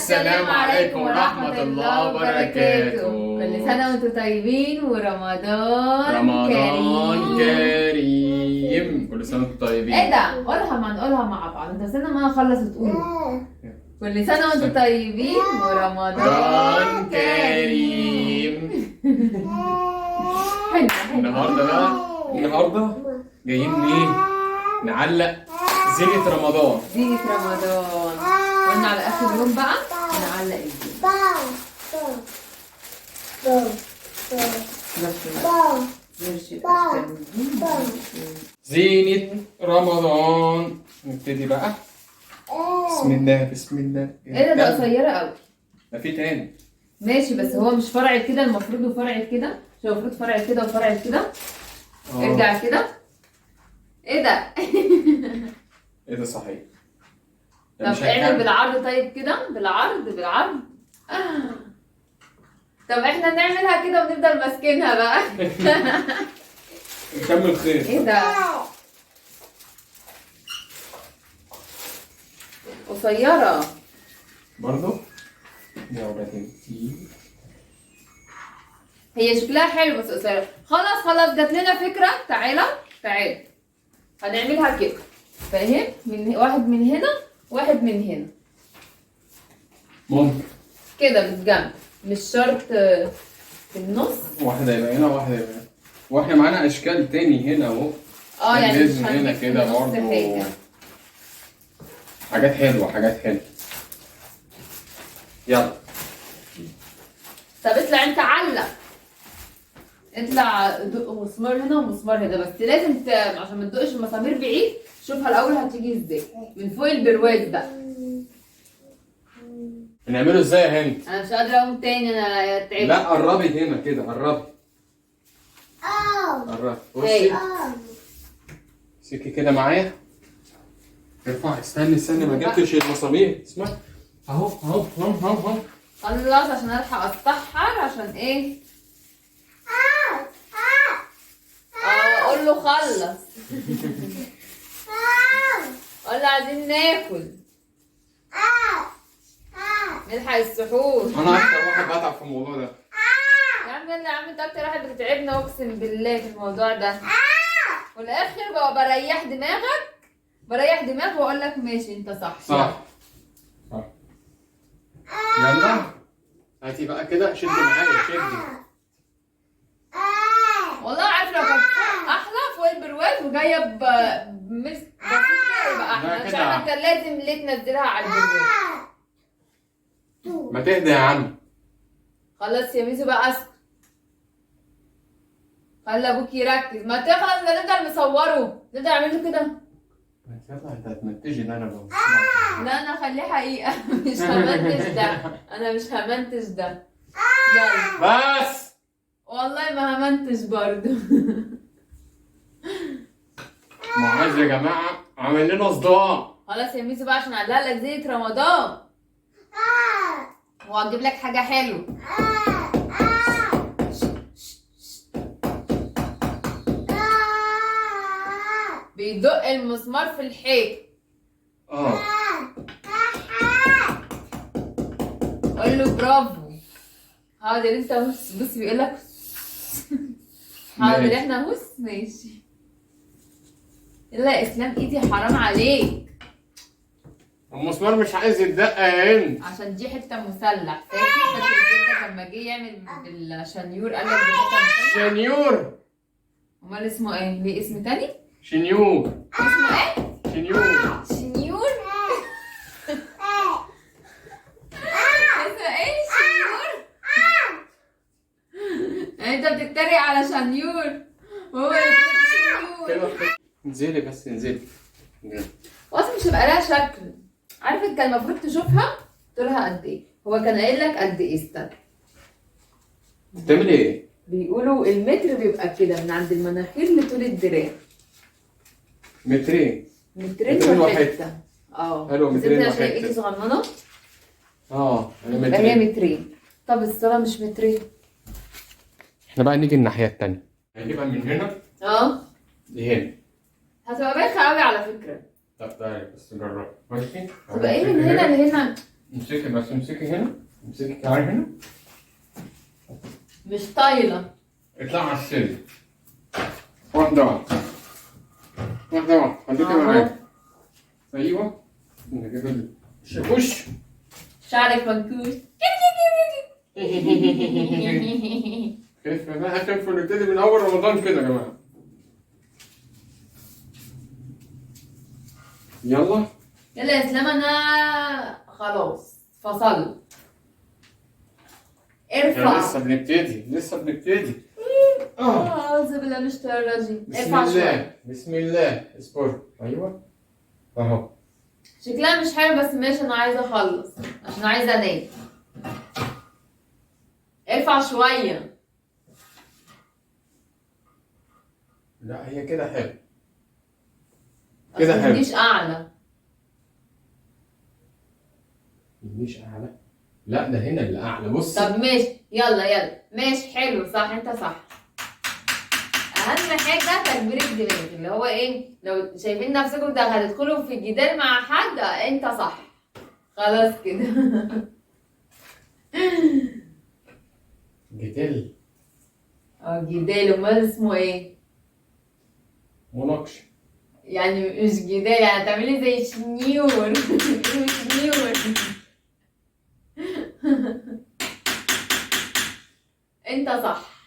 السلام عليكم ورحمة الله وبركاته. كل سنة وانتم طيبين ورمضان كريم. كل سنة وانتم طيبين. ايه ده؟ هنقولها مع بعض. انت استنى ما اخلص وتقولوا. كل سنة وانتم طيبين ورمضان كريم. حلو. النهارده جايين ايه؟ نعلق زينة رمضان. زينة رمضان. قلنا على آخر يوم بقى نعلق زينة رمضان. نبتدي بقى. بسم الله بسم الله. ايه ده قصيرة قوي. ده في تاني. ماشي بس هو مش فرعت كده، المفروض وفرعت كده، مش المفروض فرعت كده وفرعت كده. ارجع كده. ايه ده؟ ايه ده صحيح. طب اعمل بالعرض طيب كده، بالعرض. طب احنا نعملها كده ونفضل ماسكينها بقى. نكمل خير. ايه ده؟ قصيرة برضو. يا ولاد هي شكلها حلو بس قصيرة. خلاص جات لنا فكرة. تعالى هنعملها كده، فاهم؟ واحد من هنا واحد من هنا. ممكن كده بالجنب، مش شرط في النص. واحدة يبقى هنا وواحدة يبقى هنا. واحنا معانا اشكال تاني هنا اهو. يعني مش هنا كده برضه. حاجات حلوة. يلا. طب اطلع انت علق. اطلع دق مسمار هنا ومسمار هنا، بس لازم عشان ما تدقش المسامير بعيد. شوفها الاول هتيجي ازاي من فوق البرواز بقى. هنعمله ازاي يا هند؟ انا مش قادره اقوم تاني، انا تعبت. لا قربي هنا كده، قربي. بصي. سكي كده معايا. ارفعي. استني ما جبتش المسامير. اسمع اهو. خلاص عشان الحق اصطحر. عشان ايه؟ قول له خلص. قول له عايزين ناكل. نلحق السحور. انا اكتر واحد بتعب في الموضوع ده. يا عم يلا يا عم، انت اكتر واحد بتتعبنا اقسم بالله في الموضوع ده. والاخر بقى بريح دماغك واقول لك ماشي انت صح. يلا هاتي بقى كده. شدي معايا. والله عارف لو كانت احلى فوق البرواز وجايه بمس بسيطه يبقى احلى. عشان كان لازم ليه تنزلها على البرواز. ما تهدى يا عم. خلاص يا ميزو بقى اسكت. خلي ابوك يركز. ما تخلص ده نفضل نصوره. نفضل نعمل له كده. يلا انت هتمنتجي ده. انا بقول لا انا هخليه حقيقه. مش همنتج ده. انا مش همنتج ده. يلا بس. والله ما همنتج برضه. معاذ يا جماعه عامل لنا صداع. خلاص يا ميزو بقى عشان اعلق لك زينة رمضان. وهجيب لك حاجه حلوه. بيدق المسمار في الحيط. قول له برافو. حاضر انت هوس. بص بيقول لك حاضر احنا هوس. ماشي. يلا يا اسلام ايدي حرام عليك. المسمار مش عايز يتدق يا هند. عشان دي حته مسلح. فاكر جدك لما جه يعمل بالشنيور قال لك دي حته مسلح. شنيور. امال اسمه ايه؟ ليه اسم تاني؟ شنيور. اسمه ايه؟ شنيور. شنيور؟ اسمه ايه شنيور؟ انت بتتريق على شنيور وهو يقول شنيور. انزلي بس انزلي. اصلا مش هيبقى لها شكل. عارف انت كان المفروض تشوفها طولها قد ايه. هو كان قايل لك قد ايه؟ استنى. بتعمل ايه؟ بيقولوا المتر بيبقى كده من عند المناخير لطول الدراع. مترين وحته. حلو. مترين عشان ايدي صغننه. انا هي مترين. طب الصلاه مش مترين. احنا بقى نيجي الناحيه التانيه. هنجيبها من هنا. لهنا. هتبقى بايخه قوي على فكره. طب تعالي بس نجرب. ماشي. تبقى ايه من هنا لهنا؟ امسكي بس، امسكي هنا، امسكي تعالي هنا. مش طايله. اطلع على السلم. واحدة واحدة. واحدة واحدة، خليكي معايا. ايوه. نجيب الشاكوش. شعرك منكوش. كيف بقى؟ كيف نبتدي من اول رمضان كده يا جماعة. يلا. يلا يا اسلام، انا خلاص فصلت. ارفع. لسه بنبتدي، لسه بنبتدي. اعوذ بالله من الشيطان الرجيم. بسم ارفع الله، شويه. بسم الله. اصبر. ايوه. اهو. شكلها مش حلو بس ماشي، انا عايزه اخلص عشان عايزه انام. ارفع شويه. لا هي كده حلو. كده حلو. مش اعلى. مش اعلى. لا ده هنا اللي اعلى. بص. طب ماشي، يلا يلا ماشي حلو، صح انت صح. اهم حاجه تكبير الدماغ، اللي هو ايه، لو شايفين نفسكم ده هتدخلوا في جدال مع حد انت صح. خلاص كده. جدال. جدال، امال اسمه ايه؟ مناقشه. يعني مش جدال، يعني تعملي زي شنيور. شنيور. انت صح.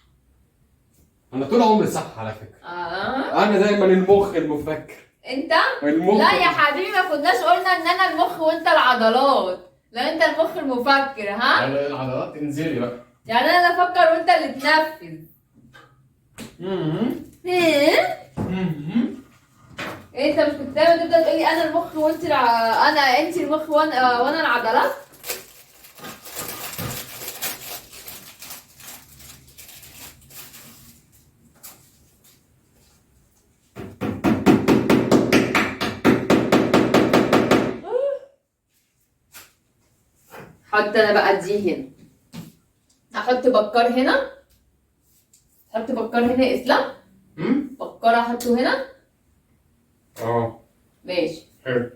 انا طول عمري صح على فكره. اه انا دايما المخ المفكر. انت. المخ. لا يا حبيبي، ما كناش قلنا ان انا المخ وانت العضلات. لا انت المخ المفكر، ها؟ انا العضلات انزلي بقى. يعني انا اللي افكر وانت اللي تنفذ. ايه؟ انت مش كنت دايما تفضل تقولي انا المخ وانت انا انت المخ وانا العضلات؟ حط انا بقى دي هنا. احط بكار هنا. حط بكار هنا يا اسلام. بكار احطه هنا. ماشي. حلو.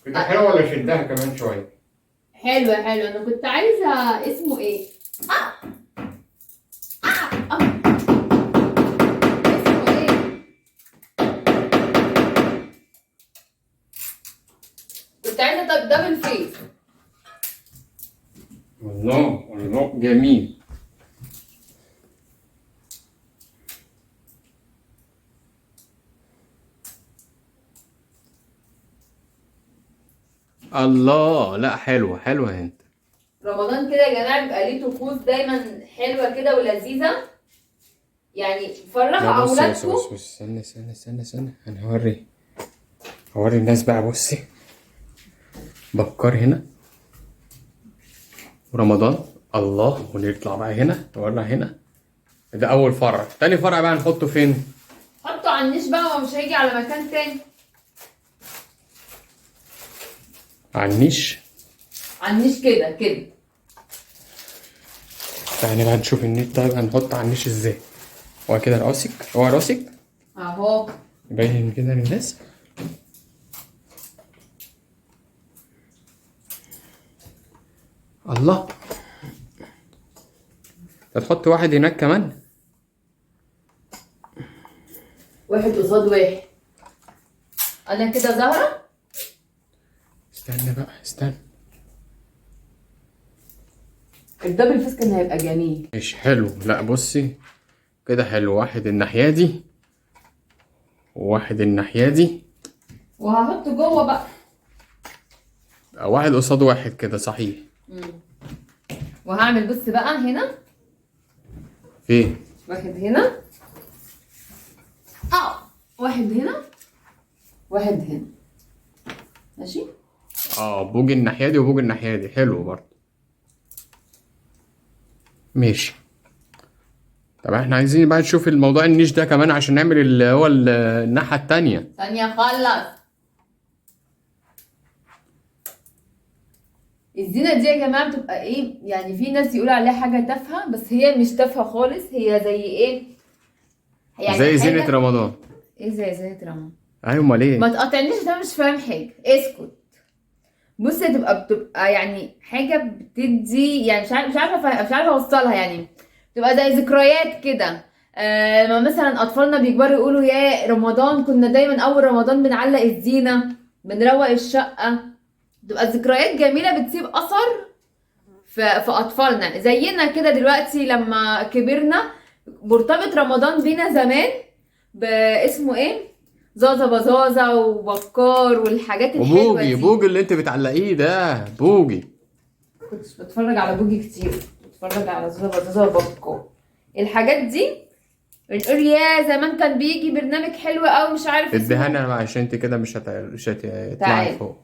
كده حلو ولا شدها كمان شويه؟ حلو حلو، انا كنت عايزه اسمه ايه؟ اسمه ايه؟ كنت عايزه دبل فيس. الله الله جميل. الله، لا حلوه حلوه انت. رمضان كده يا جماعه بيبقى ليه طقوس دايما حلوه كده ولذيذه. يعني فرحوا اولادكم. بص استنى انا هوري الناس بقى. بصي بكر هنا ورمضان الله، ونطلع بقى هنا نولع هنا. ده اول فرع. تاني فرع بقى نحطه فين؟ حطه على النيش بقى ومش هيجي على مكان تاني. على النيش. على النيش كده كده. يعني بقى نشوف النيش. طيب هنحط على النيش ازاي؟ هو كده راسك، هو راسك اهو. يبين كده للناس. الله. هتحط واحد هناك كمان. واحد قصاد واحد. انا كده زهره. استنى بقى استنى. الدبل فيس كان هيبقى جميل. مش حلو. لا بصي كده حلو. واحد الناحية دي وواحد الناحية دي. وهحط جوه بقى. واحد قصاد واحد كده صحيح. وهعمل بص بقى هنا. فين؟ واحد هنا. واحد هنا. واحد هنا. ماشي. بوج الناحية دي وبوج الناحية دي. حلو برضه. ماشي. طب احنا عايزين بقى نشوف الموضوع النيش ده كمان عشان نعمل اللي هو الناحية التانية. ثانية خلص. الزينة دي يا جماعة بتبقى ايه؟ يعني في ناس يقولوا عليها حاجة تافهة بس هي مش تافهة خالص. هي زي ايه؟ يعني زي زينة رمضان. ايه ازاي اترمى؟ ايوه امال ايه؟ ما تقاطعنيش، ده مش فاهم حاجه، اسكت. بص، بتبقى يعني حاجه بتدي، يعني مش عارفه اوصلها يعني. بتبقى زي ذكريات كده. لما مثلا اطفالنا بيكبروا يقولوا يا رمضان كنا دايما اول رمضان بنعلق الزينه، بنروق الشقه. بتبقى ذكريات جميله بتسيب اثر في اطفالنا زينا كده دلوقتي لما كبرنا. مرتبط رمضان بينا زمان باسمه ايه، زازا بزازا وبكار والحاجات الحلوه وبوجي دي. بوجي اللي انت بتعلقيه ده بوجي. كنتش بتفرج على بوجي كتير، بتفرج على زازا بزازا وبكار. الحاجات دي بنقول يا زمان كان بيجي برنامج حلو قوي مش عارف اديها اسمه. انا عشان انت كده مش هتطلعي تعال. فوق.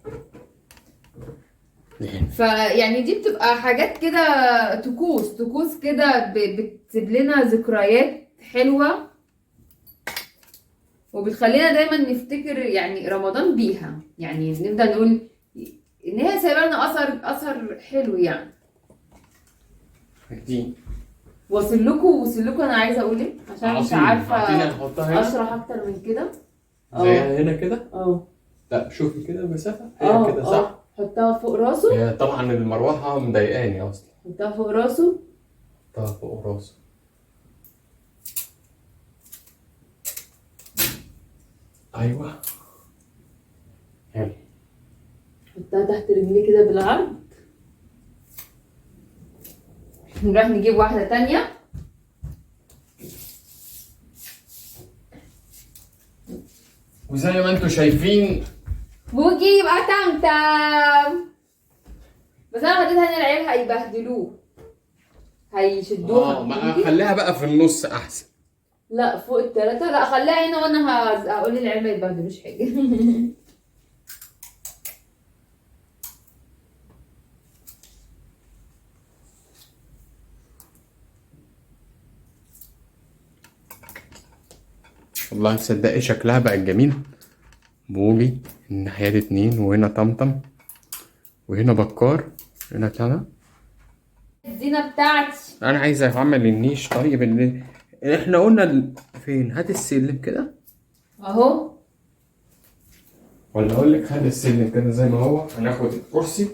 فيعني دي بتبقى حاجات كده، طقوس كده بتسيب لنا ذكريات حلوة، وبتخلينا دايما نفتكر يعني رمضان بيها، يعني نفضل نقول ان هي سايبه لنا اثر حلو يعني. دي واصل لكم انا عايزه اقول ايه، عشان مش عظيم. عارفه عايزين نحطها هنا اشرح اكتر من كده. زي هنا كده. اه لا شوفي كده المسافة هي كده صح؟ حطها فوق راسه. هي طبعا المروحة مضايقاني اصلا. حطها فوق راسه. حطها فوق راسه. ايوه حلو. حطها تحت رجليه كده بالعرض. نروح نجيب واحدة تانية. وزي ما انتم شايفين بوجي يبقى تمتم. بس انا خديتها هنا، العيال هيبهدلوه، هيشدوها. ما خليها بقى في النص احسن. لا فوق التلاتة، لا خليها هنا وانا هقول للعيال ما يبهدلوش حاجة. والله تصدقي شكلها بقى جميل. بوجي الناحية دي 2 وهنا طمطم وهنا بكار هنا بتاعنا. الزينة بتاعتي. انا عايز اعمل النيش. طيب اللي احنا قلنا فين؟ هات السلم كده. اهو. ولا اقول لك خلي السلم كده زي ما هو، هناخد الكرسي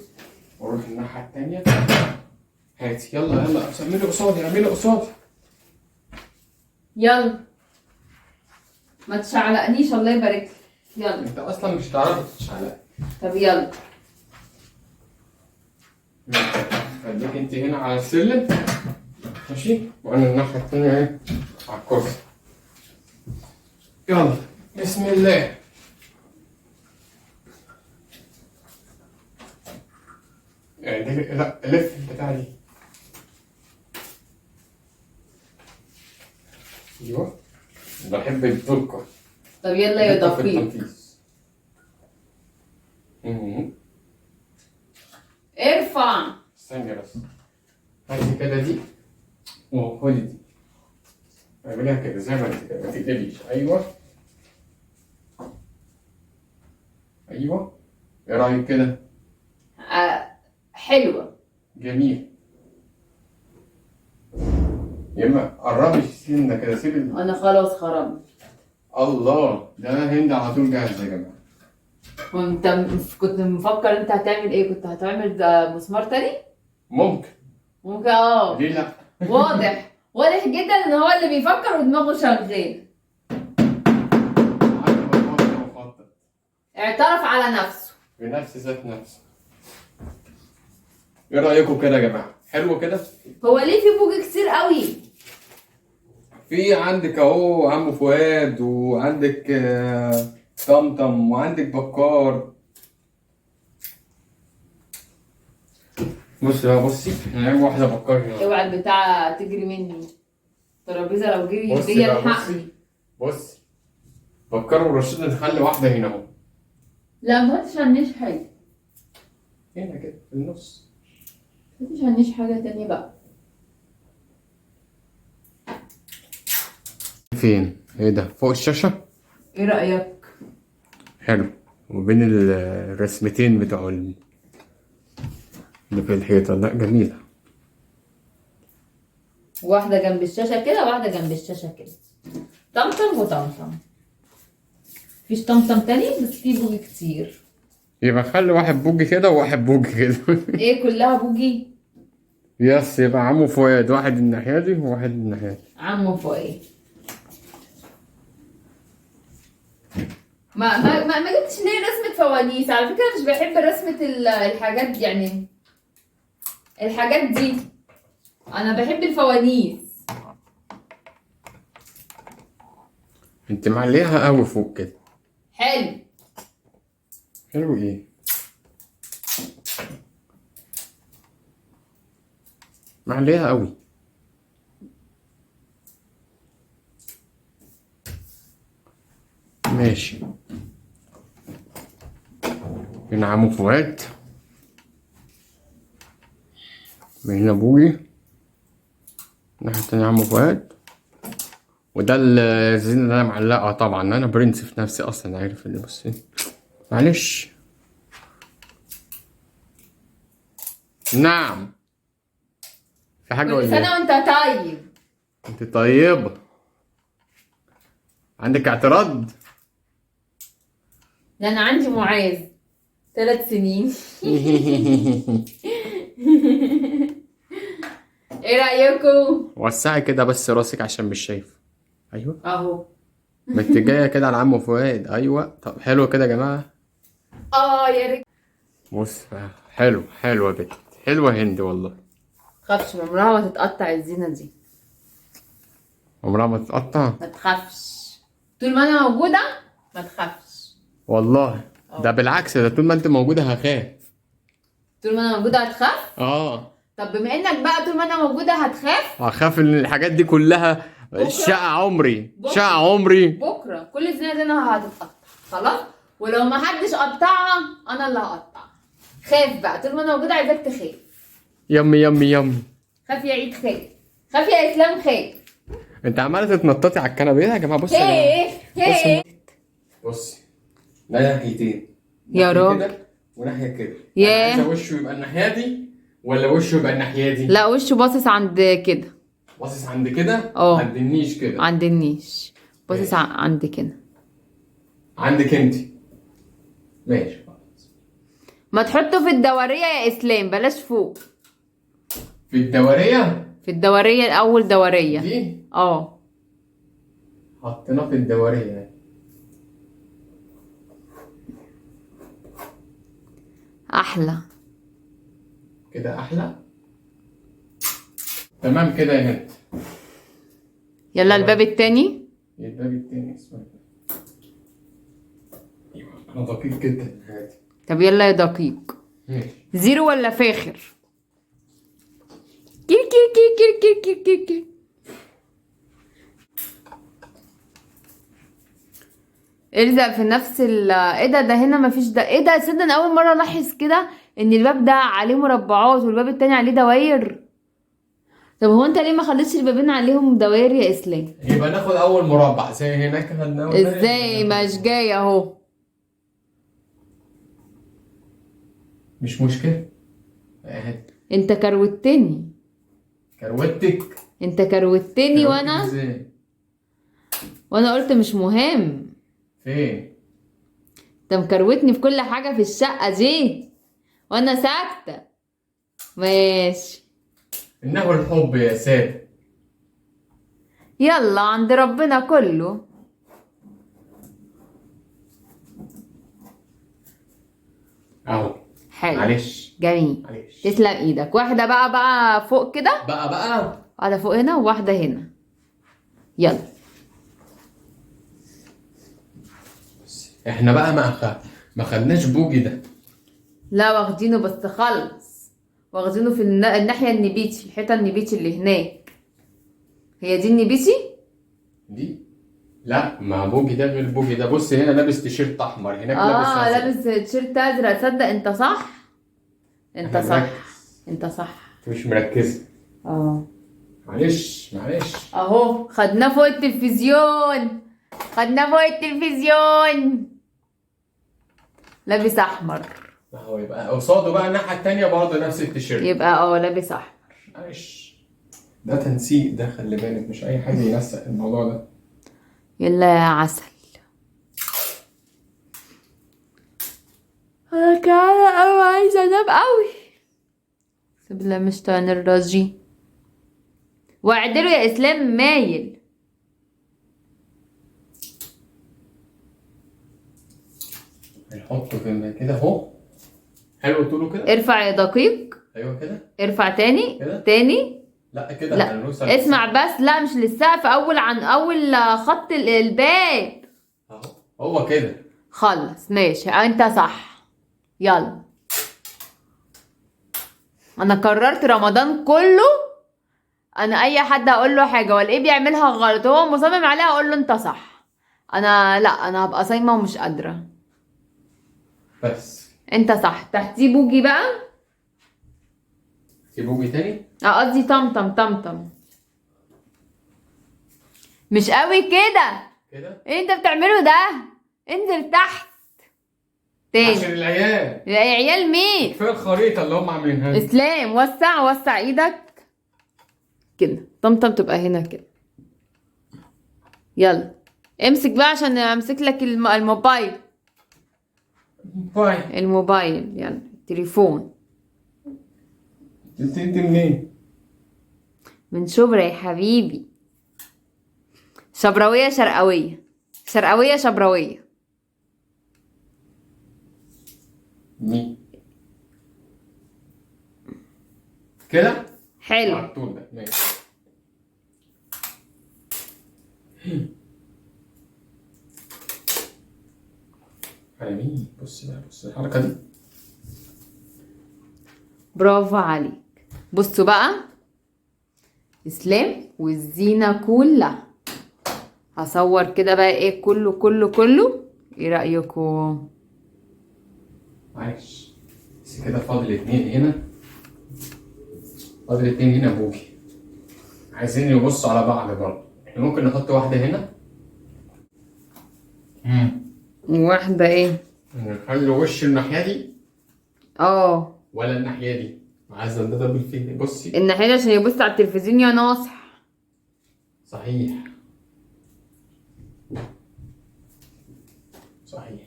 واروح الناحية التانية. هاتي يلا اعملي قصادي اعملي قصادي. يلا ما تشعلقنيش الله يبارك لك. يلا. انت اصلا مش هتعرفي تتشعلقي. طب يلا. خليك انت هنا على السلم ماشي، وانا الناحية التانية ايه على الكرسي. يلا بسم الله. يعني لا لف البتاع دي. ايوه بحب الدقة. طب يلا يا دقة في دقيق. التنفيذ. ارفع. ثانية بس. هاتي كده دي وخدي دي. اعمليها كده زي ما انت كده ما تقلبيش. ايوه ايوه. ايه رايك كده؟ حلوة. جميل. يا اما قربي سنة كده سيب انا خلاص خربت. الله ده هند على طول جاهز يا جماعة. وانت كنت مفكر انت هتعمل ايه؟ كنت هتعمل ده مسمار تاني؟ ممكن. ممكن ليه لا؟ واضح جدا ان هو اللي بيفكر ودماغه شغال. اعترف على نفسه. بنفس ذات نفسه. ايه رايكم كده يا جماعه؟ حلو كده؟ هو ليه في بوجي كتير قوي؟ في عندك اهو عم فؤاد وعندك طمطم وعندك بكار. بصي بقى بصي هنعمل واحده بكار هنا. اوعى البتاع تجري مني. الترابيزه لو جري بصي بيا بقى الحقني. بصي بكار ورشيد نخلي واحده هنا اهو. لا ما تشعنيش حاجه. هنا كده في النص. ما تشعنيش حاجه تانية بقى. فين؟ ايه ده؟ فوق الشاشه؟ ايه رايك؟ حلو. وبين الرسمتين بتوع اللي في الحيطه. لا جميله. واحده جنب الشاشه كده، واحده جنب الشاشه كده. طمطم وطمطم. مفيش طمطم تاني بس في بوجي كتير. يبقى خلي واحد بوجي كده وواحد بوجي كده. ايه كلها بوجي؟ يس، يبقى عمو فؤاد واحد الناحية دي وواحد الناحية دي. عمو فؤاد. ما جبتش ليه رسمة فوانيس؟ على فكرة مش بحب رسمة الحاجات دي، يعني الحاجات دي انا بحب الفوانيس. انت معليها قوي فوق كده. حلو. حلو ايه؟ معليها قوي. ماشي. هنا عمو فؤاد، من هنا بوجي، الناحية التانية عمو فؤاد، وده الزينة اللي انا معلقها. طبعا انا برنس في نفسي اصلا، عارف اللي بصي معلش. نعم، في حاجة كل ولا سنة ايه؟ وانت طيب. انت طيبة، عندك اعتراض؟ ده انا عندي معاذ 3 سنين. ايه رأيكم؟ وسعي كده بس راسك عشان مش شايف. ايوه، اهو. ما انت جايه كده على عمو فؤاد. ايوه، طب حلو كده يا جماعه. يا ريت. بص بقى، حلو حلوه بنت، حلوه هند والله. تخافش، عمرها ما تتقطع الزينة دي. عمرها ما تتقطع. ما تخافش، طول ما انا موجودة ما تخافش. والله ده بالعكس، ده طول ما انت موجوده هخاف. طول ما انا موجودة هتخاف؟ طب بما انك بقى طول ما انا موجودة هتخاف. هخاف ان الحاجات دي كلها شقة عمري، شقة عمري. بكرة كل الزينة دي انا هتتقطع خلاص، ولو ما حدش قطعها انا اللي هقطع. خاف بقى، طول ما انا موجودة عايزاك تخاف. يمي يمي يمي. خاف يا عيد، خاف. خاف يا اسلام، خاف. انت عماله تتنططي على الكنبه يا جماعه. بصي ايه بصي، ده ناحيتين يا راجل كده وناحيه كده. ياه. عايزه وشه يبقى الناحيه دي ولا وشه يبقى الناحيه دي؟ لا، وشه باصص عند كده. باصص عند كده؟ اه، عند النيش كده. عند النيش. باصص ماشي. عند كده. عندك انت. ماشي. ما تحطه في الدورية يا اسلام، بلاش فوق. في الدوريه. في الدورية الاول، دورية دي حطيناه في الدوريه. احلى كده احلى. تمام كده يا هند. يلا الباب التاني. الباب التاني اسمه ايه؟ انا دقيق جدا في حياتي. طب يلا يا دقيق. ماشي. زيرو ولا فاخر؟ كير كير كير كير كير كير كير. الزق في نفس ايه ده هنا مفيش ده. ايه ده؟ تصدق انا اول مره الاحظ كده ان الباب ده عليه مربعات والباب التاني عليه دواير. طب هو انت ليه ما خليتش البابين عليهم دواير يا اسلام؟ يبقى ناخد اول مربع زي هناك خدنا. ازاي مش جاي اهو؟ مش مشكله. انت كروتني. كروتك. انت كروتني وانا قلت مش مهم. فين؟ انت مكروتني في كل حاجه في الشقه دي وانا ساكته. ماشي. انه الحب يا ساتر. يلا عند ربنا كله. اهو. حلو. معلش. جميل. معلش. تسلم ايدك. واحدة بقى فوق كده. بقى واحدة فوق هنا وواحدة هنا. يلا. احنا بقى ما خدناش بوجي ده. لا واخدينه بس خلص. واخدينه في الناحية النبيتي، الحيطة النبيتي اللي هناك. هي دي النبيتي؟ دي لا، ما بوجي ده غير بوجي ده. بص هنا لابس تيشيرت احمر، هناك لابس ازرق. لابس تيشيرت ازرق. تصدق انت صح. انت صح. مركز. انت صح. انت مش مركزه. معلش. اهو خدناه فوق التلفزيون. خدناه فوق التلفزيون. لابس احمر. اهو، يبقى قصاده بقى الناحيه التانيه برضه نفس التيشيرت. يبقى لابس احمر. معلش، ده تنسيق ده، خلي بالك مش اي حد ينسق الموضوع ده. يلا يا عسل. جعانة أوي عايزة أنام أوي. بسم الله من الشيطان الرجيم. واعدله يا إسلام مايل. هنحطه في كده اهو. حلو طوله كده. ارفع يا دقيق. ايوه كده. ارفع تاني كده؟ تاني. لا كده لا هنوصل اسمع بس، لا مش للسقف، أول عن أول خط الباب. اهو هو كده. خلص ماشي أنت صح. يلا أنا قررت رمضان كله انا اي حد هقول له حاجه والاقيه بيعملها غلط وهو مصمم عليها اقول له انت صح. لا انا هبقى صايمه ومش قادره. بس انت صح. تحتيه بوجي بقى. في بوجي تاني. قصدي طمطم طمطم. مش قوي كده. كده ايه انت بتعمله ده؟ انزل تحت عشان تاني. العيال. يا عيال مين؟ كفايه الخريطه اللي هم عاملينها لي. اسلام وسع ايدك كده. طمطم تبقى هنا كده. يلا امسك بقى عشان امسك لك الموبايل. باي. الموبايل يلا التليفون. انت منين؟ من شبرا يا حبيبي. شبراوية شرقاوية. شرقاوية شبراوية. مين؟ كده؟ حلو. على الطول ده ماشي. على مين؟ بص بقى، بص الحركة دي. برافو عليك. بصوا بقى اسلام والزينة كلها. هصور كده بقى ايه كله كله كله. ايه رأيكم؟ عايش. بس كده فاضل اتنين هنا. فاضل اتنين هنا بوجي. عايزين يبصوا على بعض برضه. احنا ممكن نحط واحدة هنا. واحدة ايه؟ نخلي وش الناحية دي ولا الناحية دي؟ عايزة ده دبل فيه. بصي الناحية دي عشان يبص على التلفزيون يا ناصح. صحيح. صحيح.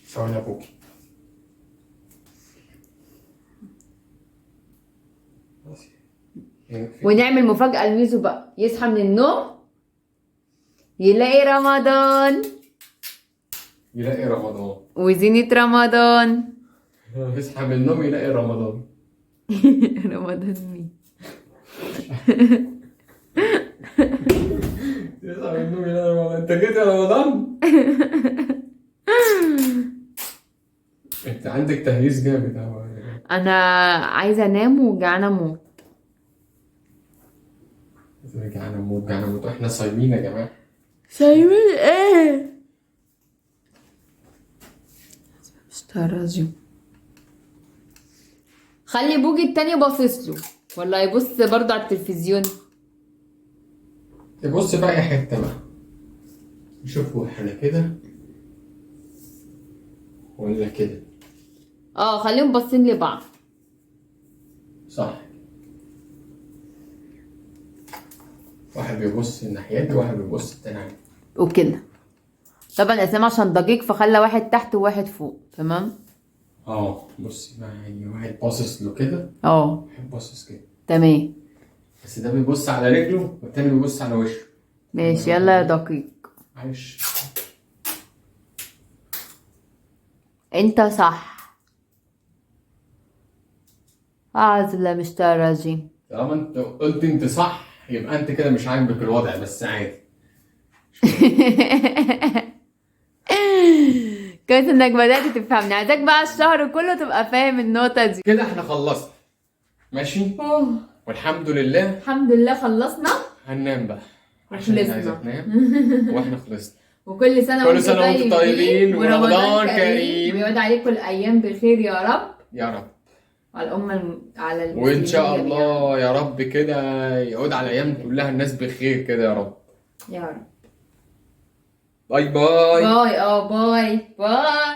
ثواني يا بوكي. ونعمل مفاجأة لميزو بقى يصحى من النوم يلاقي رمضان. يلاقي رمضان وزينة رمضان. يصحى من النوم يلاقي رمضان. رمضان مين؟ يصحى من النوم يلاقي رمضان. انت جيت يا رمضان؟ انت عندك تهييس جامد اهو. انا عايزه انام وجعانه اموت. جعانة موت جعانة موت. احنا صايمين يا جماعة. صايمين ايه؟ استرجم. خلي بوجي التاني باصص له ولا يبص برضه على التلفزيون. تبص بقى يا حتة بقى. نشوفوا احنا كده ولا كده. خليهم باصين لبعض. صح. واحد بيبص الناحية دي وواحد بيبص التاني. وكده. طبعا اسلام عشان دقيق فخلى واحد تحت وواحد فوق. تمام. بصي بقى يعني واحد باصص له كده. واحد باصص كده. تمام. بس ده بيبص على رجله والتاني بيبص على وشه. ماشي يلا يا دقيق. عايش. انت صح. اعوذ بالله من الشيطان الرجيم. طالما انت قلت انت صح يبقى انت كده مش عاجبك الوضع بس عادي. كويس انك بدأت تفهمني. عايزاك بقى الشهر كله تبقى فاهم النقطة دي. كده احنا خلصنا. ماشي. والحمد لله. الحمد لله خلصنا. هننام بقى عشان انت عايزة تنام. واحنا خلصنا. وكل سنة وانتم طيبين ورمضان كريم. ويعود عليكم الأيام بخير يا رب. يا رب. على الأمة على المسلمين. وإن شاء الله يا رب كده يعود على الأيام كلها الناس بخير كده يا رب. يا رب. باي باي. باي باي باي.